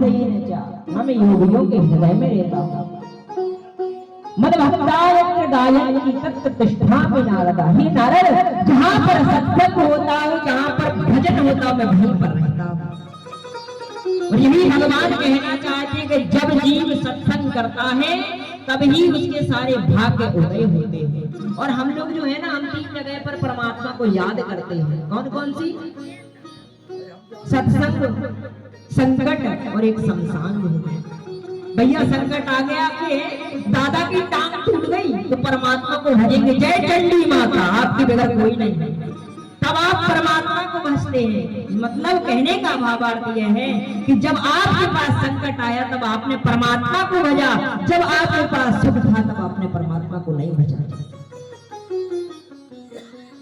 हृदय न जा, हम योगियों के हृदय में रहता हूँ। मद भक्ताय गायन की तत्व तिष्ठा में नारदा। हे नारद, जहाँ पर सत्संग होता है, जहाँ पर भजन होता है, मैं वहीं पर रहता हूँ। और यही भगवान कहना चाहते हैं कि जब जीव सत्संग करता है तभी उसके सारे भाग्य उदय होते हैं। और हम लोग जो है ना, हम 3 जगह पर परमात्मा को याद करते हैं। कौन कौन सी? सत्संग, संकट और एक शमशान। भैया संकट आ गया कि दादा की टांग टूट गई तो परमात्मा को भजेंगे, जय चंडी माता, आपकी बगैर कोई नहीं, तब आप परमात्मा को भजते हैं। मतलब कहने का भावार्थ यह है कि जब आपके पास संकट आया तब आपने परमात्मा को भजा, जब आपके पास सुख था तब आपने परमात्मा को नहीं भजा।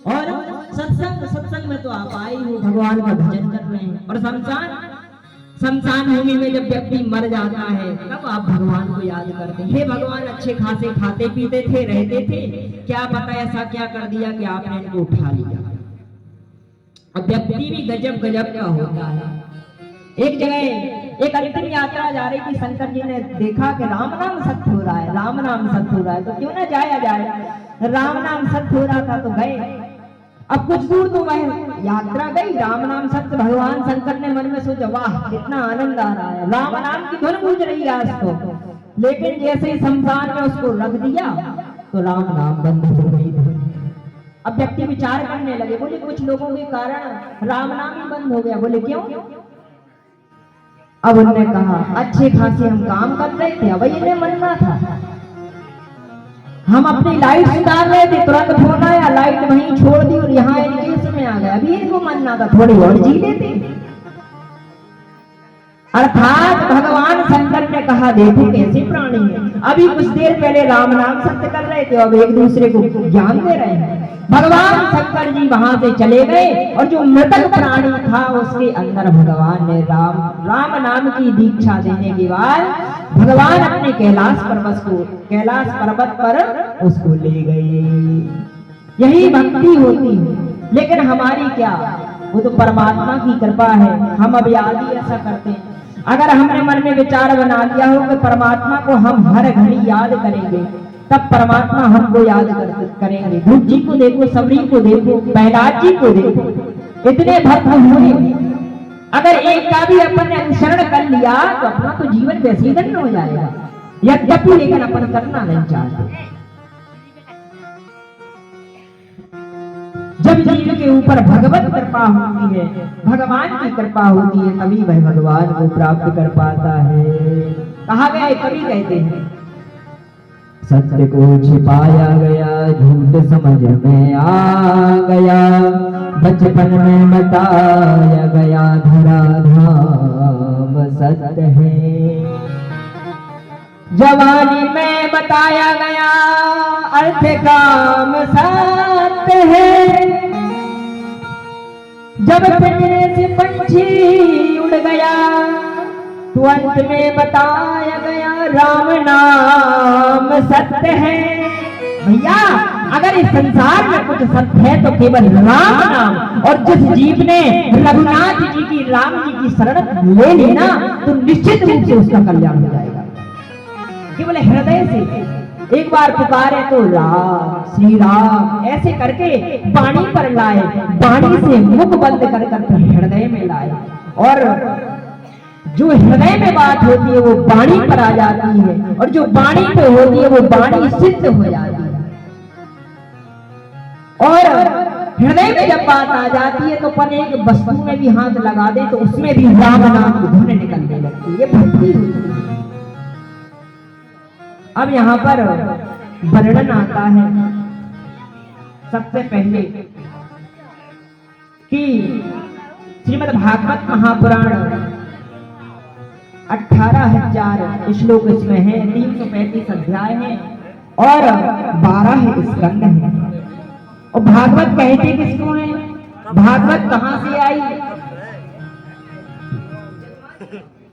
और सत्संग में तो आप आए हो, भगवान का भजन कर रहे हैं। और शमशान भूमि में जब व्यक्ति मर जाता है तब आप भगवान को याद करते हैं। हे भगवान, अच्छे खासे खाते पीते थे, रहते थे, क्या पता ऐसा क्या कर दिया कि आपने इनको उठा लिया। अब व्यक्ति भी गजब गजब का होता है। एक जगह एक अंतिम यात्रा जा रही थी, शंकर जी ने देखा कि राम नाम सत्य हो रहा है, राम नाम सत्य हो रहा है, तो क्यों ना जाया जाए। राम नाम सत्य हो रहा था तो गए। अब कुछ दूर तो वह यात्रा गई, राम नाम सत्य। भगवान शंकर ने मन में सोचा, वाह कितना आनंद आ रहा है, राम नाम की धुन गूंज रही है आज तो। लेकिन जैसे ही शमशान में उसको रख दिया तो राम नाम बंद हो गई धुन। अब व्यक्ति विचार करने लगे, बोले कुछ लोगों के कारण राम नाम ही बंद हो गया। बोले क्यों? अब उन्होंने कहा, अच्छे खासे हम काम कर रहे थे, अब इन्हें मनना था, हम अपनी लाइट सुधार रहे थे, तुरंत फोन आया, लाइट वहीं छोड़ दी और यहाँ इनके में आ गया। अभी इनको मानना था, थोड़ी और जी लेते। अर्थात भगवान शंकर ने कहा, देखो कैसे प्राणी है, अभी कुछ देर पहले राम नाम सत्य कर रहे थे, अब एक दूसरे को ज्ञान दे रहे हैं। भगवान शंकर जी वहां से चले गए और जो मृतक प्राणी था उसके अंदर भगवान ने राम नाम की दीक्षा देने के बाद भगवान अपने कैलाश पर्वत पर उसको ले गए। यही भक्ति होती है। लेकिन हमारी क्या, वो तो परमात्मा की कृपा है। हम अब याद ही ऐसा करते हैं। अगर हमने मन में विचार बना लिया हो कि परमात्मा को हम हर घड़ी याद करेंगे, तब परमात्मा हमको याद करेंगे। ध्रुव जी को देखो, सबरी को देखो, प्रहलाद जी को देखो, इतने भक्त हुए। अगर एक का भी अपन ने अनुसरण कर लिया तो अपना तो जीवन वैसे ही धन्य हो जाएगा। यद्यपि लेकिन अपन करना नहीं चाहते। जब जीव के ऊपर भगवत कृपा होती है, भगवान की कृपा होती है, तभी वह भगवान को प्राप्त कर पाता है। कहा गया, कभी कहते हैं, सत्य को छिपाया गया, झूठ समझ में आ गया, बचपन में बताया गया, धरा धाम सत्य है। जवानी में बताया गया, अर्थ काम सत्य है। जब पिंजरे से पंछी उड़ गया तो अंत में बताया गया, राम नाम सत्य है। भैया, अगर इस संसार में कुछ सत्य है तो केवल राम नाम। और जिस जीव ने रघुनाथ जी की, राम जी की शरण ले ली ना, तो निश्चित रूप से उसका कल्याण हो जाएगा। केवल हृदय से एक बार पुकारे तो राम, श्री राम ऐसे करके वाणी पर लाए, वाणी से मुख बंद कर हृदय में लाए। और जो हृदय में बात होती है वो वाणी पर आ जाती है, और जो वाणी पे होती है वो वाणी सिद्ध हो जाती है। और हृदय में जब बात आ जाती है तो अपन एक वस्तु में भी हाथ लगा दे तो उसमें भी राम नाम की धुन निकलने लगती है। ये भक्ति होती है। अब यहाँ पर वर्णन आता है सबसे पहले कि श्रीमद् भागवत महापुराण 18,000 श्लोक इसमें है, 335 अध्याय है और 12 स्कंद है। और भागवत कहते किसको है? भागवत कहाँ से आई?